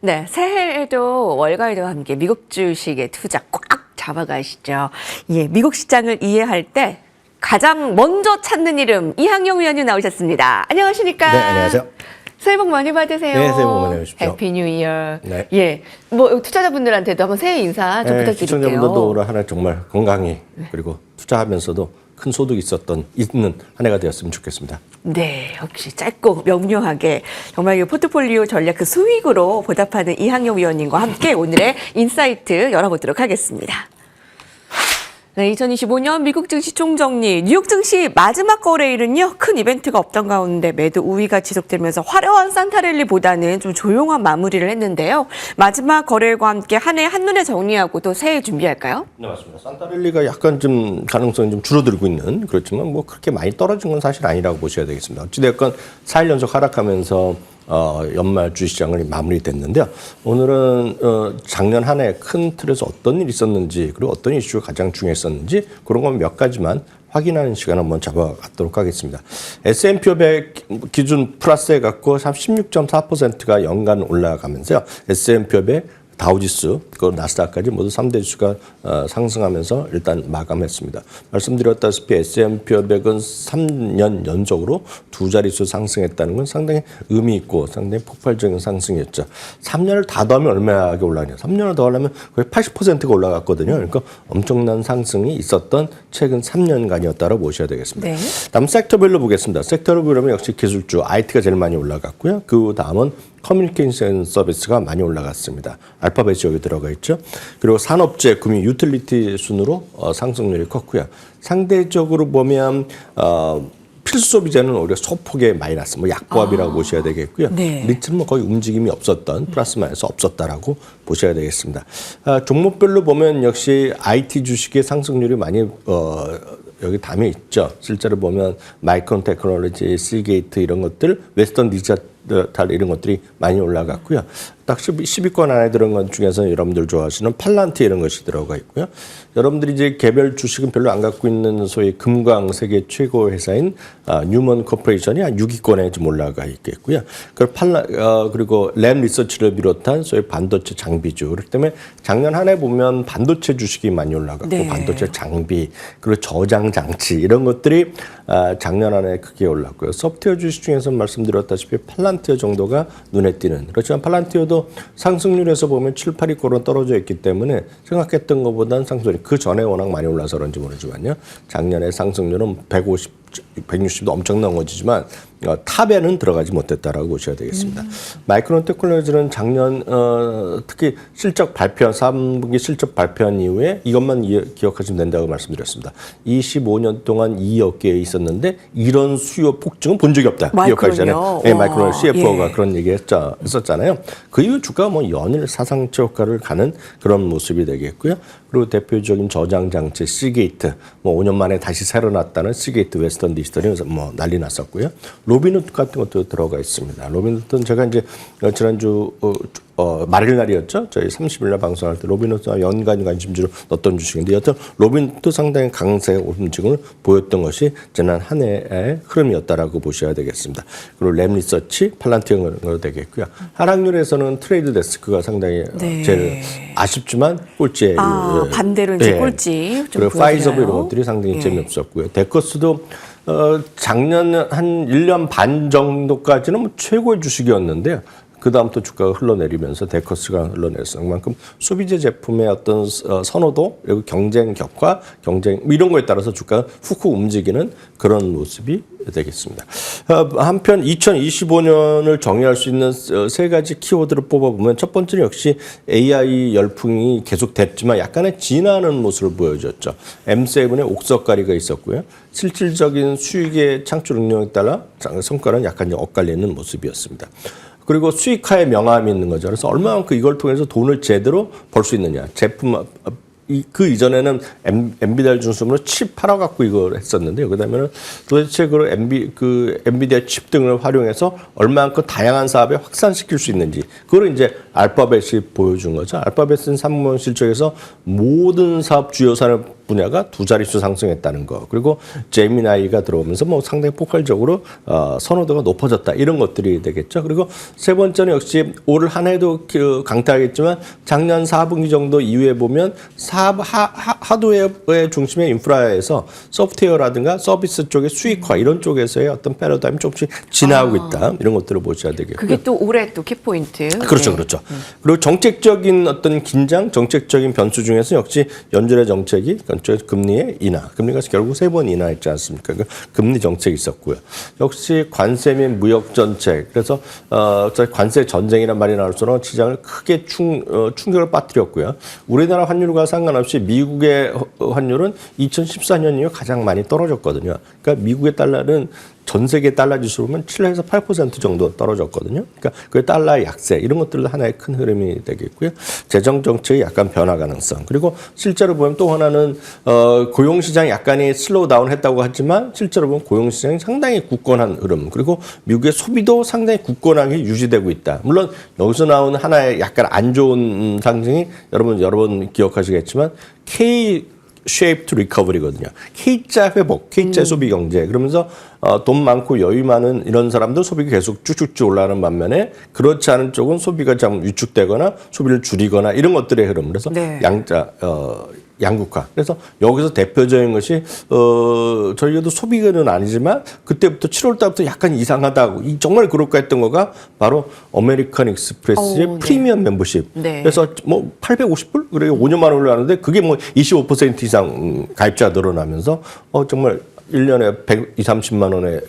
네, 새해에도 월가에도 함께 미국 주식에 투자 꽉 잡아가시죠. 예, 미국 시장을 이해할 때 가장 먼저 찾는 이름 이항영 위원님 나오셨습니다. 안녕하십니까? 네, 안녕하세요. 새해 복 많이 받으세요. 네, 새해 복 많이 받으십시오. 해피 뉴 이어. 네. 예, 뭐 투자자분들한테도 한번 새해 인사 좀 부탁드릴게요. 시청자분들도 올 한해 정말 건강히 그리고 투자하면서도 큰 소득이 있는 한 해가 되었으면 좋겠습니다. 네, 역시 짧고 명료하게 정말 이 포트폴리오 전략 그 수익으로 보답하는 이항영 위원님과 함께 오늘의 인사이트 열어보도록 하겠습니다. 네, 2025년 미국 증시 총정리, 뉴욕 증시 마지막 거래일은요, 큰 이벤트가 없던 가운데 매도 우위가 지속되면서 화려한 산타랠리보다는 좀 조용한 마무리를 했는데요. 마지막 거래일과 함께 한 해 한눈에 정리하고 또 새해 준비할까요? 네, 맞습니다. 산타랠리가 약간 좀 가능성이 좀 줄어들고 있는, 그렇지만 뭐 그렇게 많이 떨어진 건 사실 아니라고 보셔야 되겠습니다. 어찌됐건 4일 연속 하락하면서 연말 주시장을 마무리됐는데요. 오늘은 작년 한 해 큰 틀에서 어떤 일이 있었는지 그리고 어떤 이슈가 가장 중요했었는지 그런 건 몇 가지만 확인하는 시간 한번 잡아가도록 하겠습니다. S&P 500 기준 플러스해 갖고 16.4%가 연간 올라가면서요. S&P 500 다우지수, 그 나스닥까지 모두 3대 지수가 상승하면서 일단 마감했습니다. 말씀드렸다시피 S&P 500은 3년 연속으로 두 자릿수 상승했다는 건 상당히 의미 있고 상당히 폭발적인 상승이었죠. 3년을 다 더하면 얼마나 올라가냐. 3년을 더 하려면 거의 80%가 올라갔거든요. 그러니까 엄청난 상승이 있었던 최근 3년간이었다고 보셔야 되겠습니다. 네. 다음 섹터별로 보겠습니다. 섹터로 보려면 역시 기술주, IT가 제일 많이 올라갔고요. 그 다음은 커뮤니케이션 서비스가 많이 올라갔습니다. 알파벳이 여기 들어가 있죠. 그리고 산업재, 금융, 유틸리티 순으로 상승률이 컸고요. 상대적으로 보면 필수 소비재는 오히려 소폭의 마이너스, 뭐 약보합이라고 보셔야 되겠고요. 네. 리츠는 뭐 거의 움직임이 없었던 플러스 마이너스 없었다라고 보셔야 되겠습니다. 종목별로 보면 역시 IT 주식의 상승률이 많이 여기 담여 있죠. 실제로 보면 마이크론 테크놀로지, 시게이트 이런 것들, 웨스턴 디지털 이런 것들이 많이 올라갔고요. 딱 10위권 안에 들어간 것 중에서 여러분들 좋아하시는 팔란티 이런 것이 들어가 있고요. 여러분들이 이제 개별 주식은 별로 안 갖고 있는 소위 금광 세계 최고 회사인 뉴먼 코퍼레이션이 한 6위권에 좀 올라가 있겠고요. 그리고 램 리서치를 비롯한 소위 반도체 장비주. 그렇기 때문에 작년 한 해 보면 반도체 주식이 많이 올라갔고 네. 반도체 장비 그리고 저장 장치 이런 것들이 작년 한 해 크게 올랐고요. 소프트웨어 주식 중에서 말씀드렸다시피 팔란티어 정도가 눈에 띄는, 그렇지만 팔란티어도 상승률에서 보면 7, 8위권은 떨어져 있기 때문에 생각했던 것보다는 상승률이 그 전에 워낙 많이 올라서 그런지 모르지만요. 작년에 상승률은 160도 엄청난 거지만 탑에는 들어가지 못했다라고 보셔야 되겠습니다. 마이크론 테크놀로지는 작년 특히 실적 발표, 3분기 실적 발표한 이후에 이것만 기억하시면 된다고 말씀드렸습니다. 25년 동안 이 업계에 있었는데 이런 수요 폭증은 본 적이 없다. 기억하기 전에 네, 마이크론 CFO가 예. 그런 얘기 했었잖아요. 그 이후 주가가 뭐 연일 사상체 효과를 가는 그런 모습이 되겠고요. 그리고 대표적인 저장 장치 시게이트, 뭐 5년 만에 다시 새로 났다는 시게이트 웨스턴 디지털이 뭐 난리 났었고요. 로빈후드 같은 것도 들어가 있습니다. 로빈후드는 제가 이제 지난주 말일 날이었죠. 저희 30일 날 방송할 때 로빈후드와 연간 관심주로 넣었던 주식인데 여튼 로빈후드 상당히 강세 움직임을 보였던 것이 지난 한 해의 흐름이었다라고 보셔야 되겠습니다. 그리고 램 리서치, 팔란티어가 되겠고요. 하락률에서는 트레이드 데스크가 상당히 네. 제일 아쉽지만 꼴찌에 반대로 이제 꼴찌 좀 그리고 파이저브 보여드려요. 이런 것들이 상당히 재미없었고요. 데커스도 작년 한 1년 반 정도까지는 뭐 최고의 주식이었는데요. 그 다음부터 주가가 흘러내리면서 데커스가 흘러내렸어. 그만큼 소비재 제품의 어떤 선호도, 그리고 경쟁 격화, 경쟁 이런 거에 따라서 주가가 훅훅 움직이는 그런 모습이 되겠습니다. 한편 2025년을 정의할 수 있는 세 가지 키워드를 뽑아보면 첫 번째는 역시 AI 열풍이 계속됐지만 약간의 진화하는 모습을 보여줬죠. M7의 옥석가리가 있었고요. 실질적인 수익의 창출 능력에 따라 성과는 약간 엇갈리는 모습이었습니다. 그리고 수익화의 명암이 있는 거죠. 그래서 얼마만큼 이걸 통해서 돈을 제대로 벌 수 있느냐. 제품 그 이전에는 엔비디아 중심으로 칩 팔아갖고 이걸 했었는데요. 그다음에는 도대체 엔비디아 칩 등을 활용해서 얼마만큼 다양한 사업에 확산시킬 수 있는지 그걸 이제 알파벳이 보여준 거죠. 알파벳은 3분 실적에서 모든 사업 주요 산업 분야가 두 자릿수 상승했다는 거. 그리고 제미나이가 들어오면서 뭐 상당히 폭발적으로 선호도가 높아졌다. 이런 것들이 되겠죠. 그리고 세 번째는 역시 올 한 해도 강타하겠지만 작년 4분기 정도 이후에 보면 하드웨어의 중심의 인프라에서 소프트웨어라든가 서비스 쪽의 수익화 이런 쪽에서의 어떤 패러다임이 조금씩 지나가고 있다. 이런 것들을 보셔야 되겠고요. 그게 또 올해 또 키포인트. 그렇죠, 네. 그렇죠. 그리고 정책적인 어떤 긴장, 정책적인 변수 중에서 역시 연준의 정책이 금리의 인하, 금리가 결국 3번 인하했지 않습니까? 그 금리 정책이 있었고요. 역시 관세 및 무역 정책. 그래서 관세 전쟁이라는 말이 나올수록 시장을 크게 충격을 빠뜨렸고요. 우리나라 환율과 상관없이 미국의 환율은 2014년 이후 가장 많이 떨어졌거든요. 그러니까 미국의 달러는 전 세계 달러 지수로 보면 7에서 8% 정도 떨어졌거든요. 그러니까 그 달러의 약세 이런 것들도 하나의 큰 흐름이 되겠고요. 재정 정책의 약간 변화 가능성. 그리고 실제로 보면 또 하나는 고용 시장이 약간이 슬로우 다운했다고 하지만 실제로 보면 고용 시장이 상당히 굳건한 흐름. 그리고 미국의 소비도 상당히 굳건하게 유지되고 있다. 물론 여기서 나오는 하나의 약간 안 좋은 상징이 여러분 여러 번 기억하시겠지만 K-shaped recovery거든요. K자 회복, K자 소비 경제. 그러면서 돈 많고 여유 많은 이런 사람들 소비가 계속 쭉쭉쭉 올라가는 반면에 그렇지 않은 쪽은 소비가 좀 위축되거나 소비를 줄이거나 이런 것들의 흐름. 그래서 네. 양극화. 그래서 여기서 대표적인 것이 저희도 소비는 아니지만 그때부터 7월 달부터 약간 이상하다고 정말 그럴까 했던 거가 바로 아메리칸 익스프레스의 네. 프리미엄 멤버십. 네. 그래서 뭐 850불 그리고 5년 만에 올라가는데 그게 뭐 25% 이상 가입자 늘어나면서 정말 1년에 120~30만 원의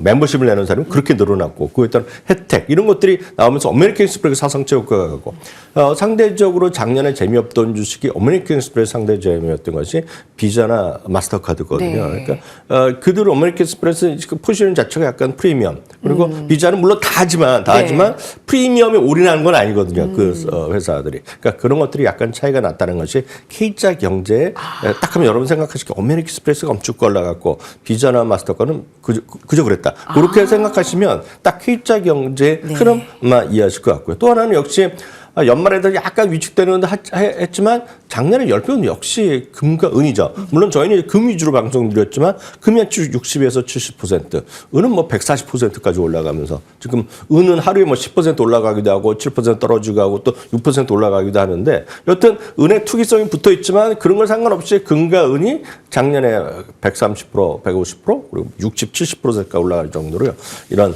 멤버십을 내는 사람이 그렇게 늘어났고 그에 따른 혜택 이런 것들이 나오면서 아메리칸 익스프레스 사상체 효과가 가고 상대적으로 작년에 재미없던 주식이 아메리칸 익스프레스 상대 재미없던 것이 비자나 마스터카드거든요. 네. 그러니까 그대로 아메리칸 익스프레스 포지션 자체가 약간 프리미엄 그리고 비자는 물론 다 하지만 프리미엄에 올인하는 건 아니거든요. 그 회사들이. 그러니까 그런 것들이 약간 차이가 났다는 것이 K자 경제에 딱 하면 여러분 생각하시기 아메리칸 익스프레스가 엄청 올라갔고 비자나 마스터카드는 그저 그랬다. 그렇게 생각하시면 딱 K자 경제 흐름만 이해하실 것 같고요. 또 하나는 역시 연말에도 약간 위축되는 했지만 작년에 10배는 역시 금과 은이죠. 물론 저희는 금 위주로 방송드렸지만 금이 60에서 70%, 은은 뭐 140%까지 올라가면서 지금 은은 하루에 뭐 10% 올라가기도 하고 7% 떨어지고 하고 또 6% 올라가기도 하는데 여튼 은의 투기성이 붙어 있지만 그런 걸 상관없이 금과 은이 작년에 130%, 150% 그리고 60, 70%까지 올라갈 정도로요. 이런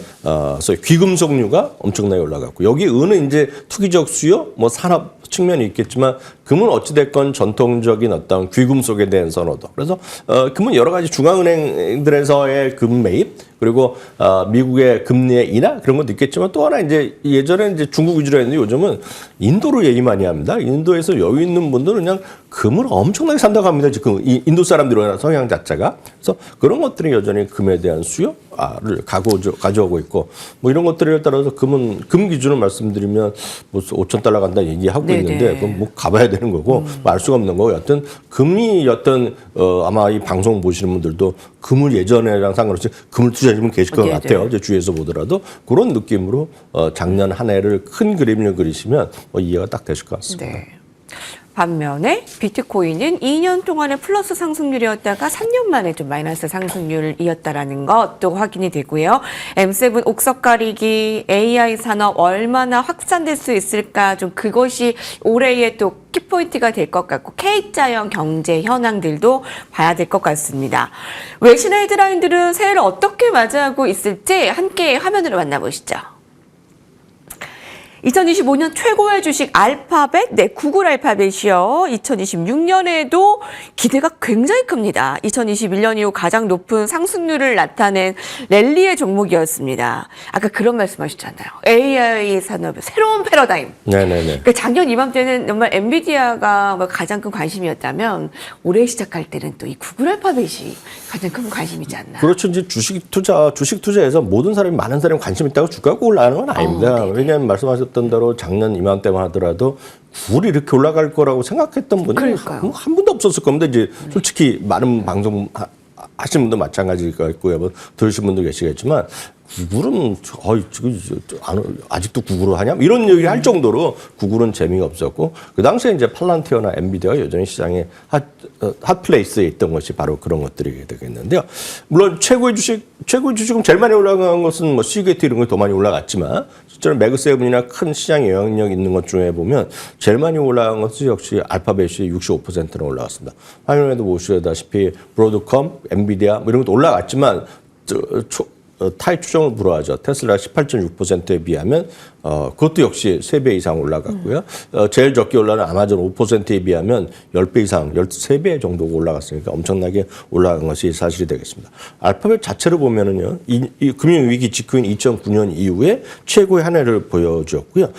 소위 귀금속류가 엄청나게 올라갔고 여기 은은 이제 투기적 수요 뭐 산업 측면이 있겠지만 금은 어찌됐건 전통적인 어떤 귀금속에 대한 선호도. 그래서 금은 여러 가지 중앙은행들에서의 금 매입 그리고 미국의 금리의 인하 그런 것도 있겠지만 또 하나 이제 예전에 이제 중국 위주로 했는데 요즘은 인도로 예의 많이 합니다. 인도에서 여유 있는 분들은 그냥 금을 엄청나게 산다고 합니다. 지금 인도 사람들의 성향 자체가. 그래서 그런 것들이 여전히 금에 대한 수요를 가져오고 있고 뭐 이런 것들에 따라서 금은 금 기준으로 말씀드리면 뭐 $5,000 간다 얘기하고 있는데 그건 뭐 가봐야 되는 거고 뭐 알 수가 없는 거고 여튼 금이 어떤 아마 이 방송 보시는 분들도 금을 예전에랑 상관없이 금을 투자하시면 계실 것 같아요. 이제 주위에서 보더라도 그런 느낌으로 작년 한 해를 큰 그림을 그리시면 이해가 딱 되실 것 같습니다. 네. 반면에 비트코인은 2년 동안의 플러스 상승률이었다가 3년 만에 좀 마이너스 상승률이었다라는 것도 확인이 되고요. M7 옥석 가리기, AI 산업 얼마나 확산될 수 있을까 좀 그것이 올해의 또 키포인트가 될 것 같고 K자형 경제 현황들도 봐야 될 것 같습니다. 외신 헤드라인들은 새해를 어떻게 맞이하고 있을지 함께 화면으로 만나보시죠. 2025년 최고의 주식 알파벳, 구글 알파벳이요. 2026년에도 기대가 굉장히 큽니다. 2021년 이후 가장 높은 상승률을 나타낸 랠리의 종목이었습니다. 아까 그런 말씀하셨잖아요. AI 산업의 새로운 패러다임. 네네네. 그러니까 작년 이맘때는 정말 엔비디아가 가장 큰 관심이었다면 올해 시작할 때는 또 이 구글 알파벳이 가장 큰 관심이지 않나. 그렇죠. 이제 주식 투자에서 모든 사람이 많은 사람이 관심 있다고 주가가 올라가는 건 아닙니다. 왜냐하면 말씀하셨던 대로 작년 이맘때만 하더라도 구글이 이렇게 올라갈 거라고 생각했던 분이 한 분도 없었을 겁니다. 이제 솔직히 많은 방송 하시는 분도 마찬가지일 것 같고요. 뭐 들으신 분도 계시겠지만 구글은 아직도 구글을 하냐? 이런 얘기를 할 정도로 구글은 재미가 없었고 그 당시에 이제 팔란티어나 엔비디아가 여전히 시장에 핫플레이스에 있던 것이 바로 그런 것들이 되겠는데요. 물론 최고의 주식은 제일 많이 올라간 것은 뭐 시게이트 이런 게 더 많이 올라갔지만 실제로 매그세븐이나 큰 시장 영향력 있는 것 중에 보면 제일 많이 올라간 것은 역시 알파벳이 65%나 올라갔습니다. 화면에도 보시다시피 브로드컴, 엔비디아 뭐 이런 것도 올라갔지만 타이 추정을 불허하죠. 테슬라 18.6%에 비하면 그것도 역시 3배 이상 올라갔고요. 제일 적게 올라간 아마존 5%에 비하면 10배 이상, 13배 정도가 올라갔으니까 엄청나게 올라간 것이 사실이 되겠습니다. 알파벳 자체를 보면은요, 이 금융위기 직후인 2009년 이후에 최고의 한 해를 보여주었고요.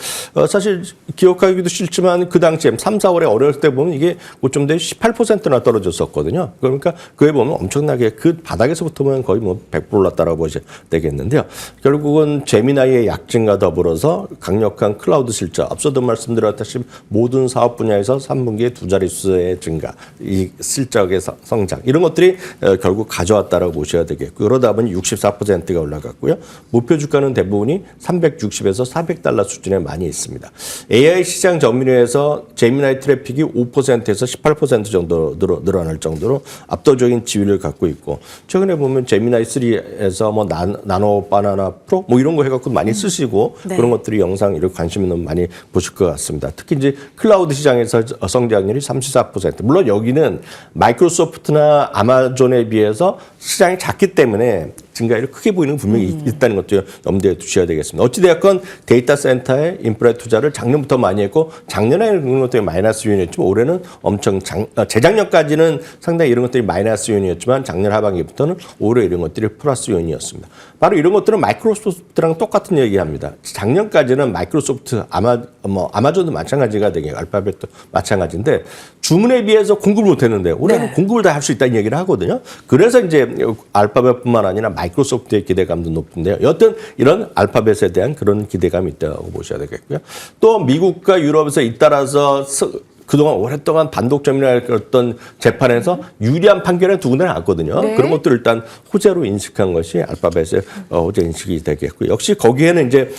사실 기억하기도 싫지만 그 당시에 3, 4월에 어려울 때 보면 이게 고점대 18%나 떨어졌었거든요. 그러니까 그에 보면 엄청나게 그 바닥에서부터 보면 거의 뭐 100% 올랐다라고 보셔야 되겠는데요. 결국은 제미나이의 약진과 더불어서 강력한 클라우드 실적, 앞서도 말씀드렸다시피 모든 사업 분야에서 3분기에 두 자릿수의 증가, 이 실적의 성장 이런 것들이 결국 가져왔다라고 보셔야 되겠고요. 그러다 보니 64%가 올라갔고요. 목표 주가는 대부분이 360에서 400달러 수준에 많이 있습니다. AI 시장 점유율에서 제미나이 트래픽이 5%에서 18% 정도 늘어날 정도로 압도적인 지위를 갖고 있고 최근에 보면 제미나이 3에서 뭐 나노 바나나 프로 뭐 이런 거 해갖고 많이 쓰시고 네. 그런 것들이 영상 이렇게 관심 있는 많이 보실 것 같습니다. 특히 이제 클라우드 시장에서 성장률이 34%. 물론 여기는 마이크로소프트나 아마존에 비해서 시장이 작기 때문에 증가율이 크게 보이는 건 분명히 있다는 것도 염두에 두셔야 되겠습니다. 어찌되었건 데이터 센터에 인프라 투자를 작년부터 많이 했고 작년에는 그런 것들이 마이너스 요인이었지만 올해는 엄청 재작년까지는 상당히 이런 것들이 마이너스 요인이었지만 작년 하반기부터는 올해 이런 것들이 플러스 요인이었습니다. 바로 이런 것들은 마이크로소프트랑 똑같은 얘기합니다. 작년까지는 마이크로소프트, 아마존도 마찬가지가 되게 알파벳도 마찬가지인데 주문에 비해서 공급을 못했는데 올해는 네. 공급을 다 할 수 있다는 얘기를 하거든요. 그래서 이제 알파벳뿐만 아니라 마이크로소프트의 기대감도 높은데요. 여튼 이런 알파벳에 대한 그런 기대감이 있다고 보셔야 되겠고요. 또 미국과 유럽에서 잇따라서 그동안 오랫동안 반독점이나 어떤 재판에서 유리한 판결에 두 군데 나왔거든요. 네. 그런 것들을 일단 호재로 인식한 것이 알파벳의 호재 인식이 되겠고요. 역시 거기에는 이제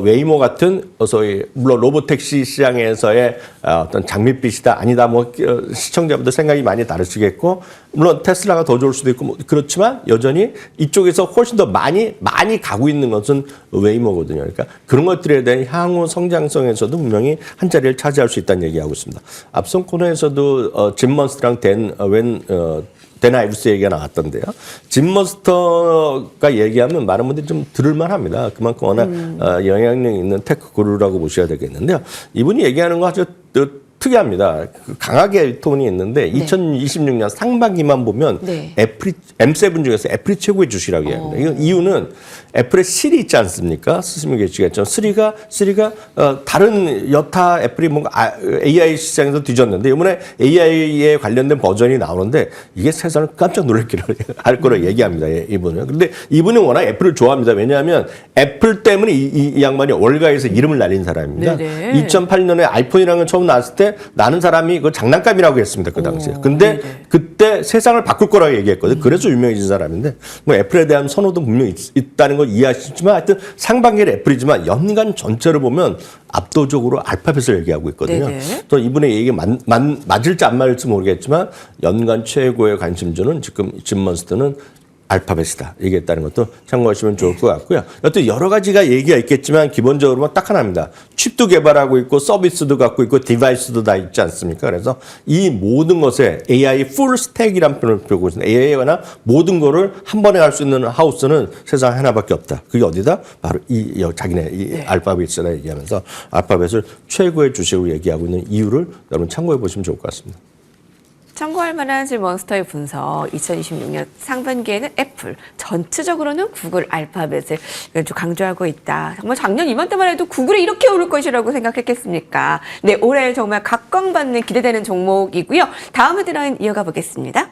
웨이모 같은 소위 물론 로보택시 시장에서의 어떤 장밋빛이다 아니다 뭐 시청자분들 생각이 많이 다르시겠고 물론 테슬라가 더 좋을 수도 있고 뭐 그렇지만 여전히 이쪽에서 훨씬 더 많이 가고 있는 것은 웨이모거든요. 그러니까 그런 것들에 대한 향후 성장성에서도 분명히 한 자리를 차지할 수 있다는 얘기하고 있습니다. 앞선 코너에서도 짐 먼스터랑 댄 아이브스 얘기가 나왔던데요. 짐 먼스터가 얘기하면 많은 분들이 좀 들을만 합니다. 그만큼 워낙 영향력 있는 테크 구루라고 보셔야 되겠는데요. 이분이 얘기하는 거 아주 특이합니다. 강하게 톤이 있는데 2026년 상반기만 보면 네. 애플이 M7 중에서 애플이 최고의 주식이라고 얘기합니다. 이건 이유는 애플의 실이 있지 않습니까? 쓰시면 계시겠죠. 3가 다른 여타 애플이 뭔가 AI 시장에서 뒤졌는데 이번에 AI에 관련된 버전이 나오는데 이게 세상을 깜짝 놀랄기를 할 거라고 얘기합니다. 이분은. 근데 이분은 워낙 애플을 좋아합니다. 왜냐하면 애플 때문에 이 양반이 월가에서 이름을 날린 사람입니다. 네네. 2008년에 아이폰이라는 건 처음 나왔을 때 나는 사람이 그 장난감이라고 했습니다. 그 당시에. 근데 그때 세상을 바꿀 거라고 얘기했거든요. 그래서 유명해진 사람인데 뭐 애플에 대한 선호도 분명히 있다는 걸 이해하시지만 하여튼 상반기는 애플이지만 연간 전체를 보면 압도적으로 알파벳을 얘기하고 있거든요. 네네. 또 이분의 얘기가 맞을지 안 맞을지 모르겠지만 연간 최고의 관심주는 지금 짐 먼스터는 알파벳이다 얘기했다는 것도 참고하시면 좋을 것 같고요. 여튼 여러 가지가 얘기가 있겠지만 기본적으로는 딱 하나입니다. 칩도 개발하고 있고 서비스도 갖고 있고 디바이스도 다 있지 않습니까? 그래서 이 모든 것에 AI 풀 스택이라는 표현을 표고 있습니다. AI에 관한 모든 거를 한 번에 할 수 있는 하우스는 세상에 하나밖에 없다. 그게 어디다? 바로 자기네 알파벳이라 얘기하면서 알파벳을 최고의 주식으로 얘기하고 있는 이유를 여러분 참고해 보시면 좋을 것 같습니다. 참고할 만한 짐 먼스터의 분석, 2026년 상반기에는 애플, 전체적으로는 구글, 알파벳을 좀 강조하고 있다. 정말 작년 이맘때만 해도 구글이 이렇게 오를 것이라고 생각했겠습니까? 네, 올해 정말 각광받는 기대되는 종목이고요. 다음 헤드라인 이어가 보겠습니다.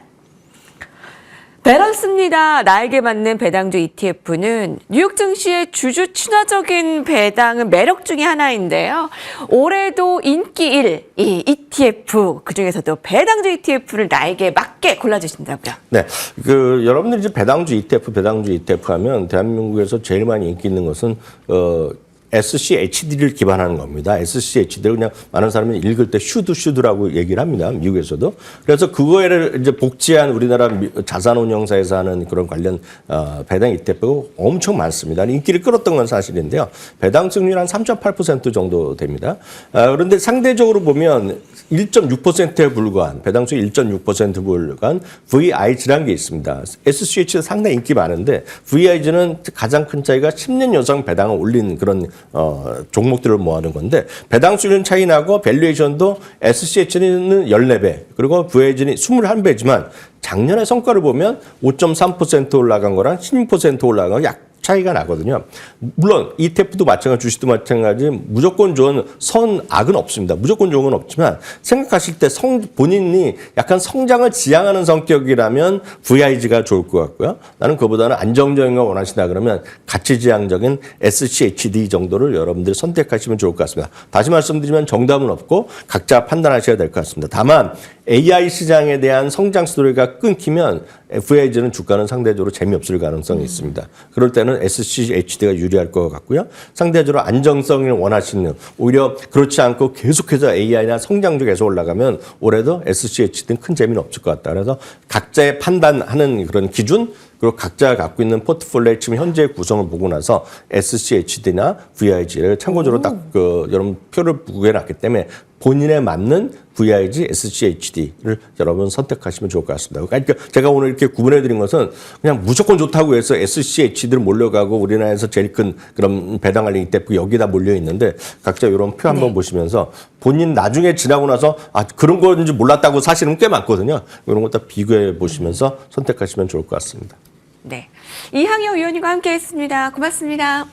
밸런스입니다. 나에게 맞는 배당주 ETF는 뉴욕 증시의 주주 친화적인 배당은 매력 중에 하나인데요. 올해도 인기 1, 이 ETF, 그중에서도 배당주 ETF를 나에게 맞게 골라주신다고요. 네, 여러분들이 이제 배당주 ETF 하면 대한민국에서 제일 많이 인기 있는 것은 SCHD를 기반하는 겁니다. SCHD를 그냥 많은 사람이 읽을 때 슈드라고 얘기를 합니다. 미국에서도. 그래서 그거를 이제 복제한 우리나라 자산운용사에서 하는 그런 관련 배당 ETF가 엄청 많습니다. 인기를 끌었던 건 사실인데요. 배당 수익률 한 3.8% 정도 됩니다. 그런데 상대적으로 보면 1.6%에 불과한 배당 수익 1.6% 불과한 VIG라는 게 있습니다. SCH도 상당히 인기 많은데 VIG는 가장 큰 차이가 10년 여성 배당을 올린 그런 종목들을 모아는 건데 배당 수익률 차이 나고 밸류에이션도 SCH는 14배 그리고 VIG는 21배지만 작년의 성과를 보면 5.3% 올라간 거랑 16% 올라간 거 약 차이가 나거든요. 물론 ETF도 마찬가지, 주식도 마찬가지 무조건 좋은 선악은 없습니다. 무조건 좋은 건 없지만 생각하실 때 본인이 약간 성장을 지향하는 성격이라면 VIG가 좋을 것 같고요. 나는 그보다는 안정적인 거 원하시다 그러면 가치지향적인 SCHD 정도를 여러분들이 선택하시면 좋을 것 같습니다. 다시 말씀드리면 정답은 없고 각자 판단하셔야 될 것 같습니다. 다만 AI 시장에 대한 성장 스토리가 끊기면 VIG는 주가는 상대적으로 재미없을 가능성이 있습니다. 그럴 때는 SCHD가 유리할 것 같고요. 상대적으로 안정성을 원하시는 오히려 그렇지 않고 계속해서 AI나 성장도 계속 올라가면 올해도 SCHD는 큰 재미는 없을 것 같다. 그래서 각자의 판단하는 그런 기준 그리고 각자가 갖고 있는 포트폴리오의 지금 현재 구성을 보고 나서 SCHD나 VIG를 참고적으로 딱 여러분 표를 구해놨기 때문에 본인에 맞는 VIG, SCHD를 여러분 선택하시면 좋을 것 같습니다. 그러니까 제가 오늘 이렇게 구분해드린 것은 그냥 무조건 좋다고 해서 SCHD를 몰려가고 우리나라에서 제일 큰 그런 배당할 ETF 여기다 몰려 있는데 각자 이런 표 한번 보시면서 본인 나중에 지나고 나서 그런 건지 몰랐다고 사실은 꽤 많거든요. 이런 거 다 비교해 보시면서 선택하시면 좋을 것 같습니다. 네, 이항여 위원님과 함께했습니다. 고맙습니다.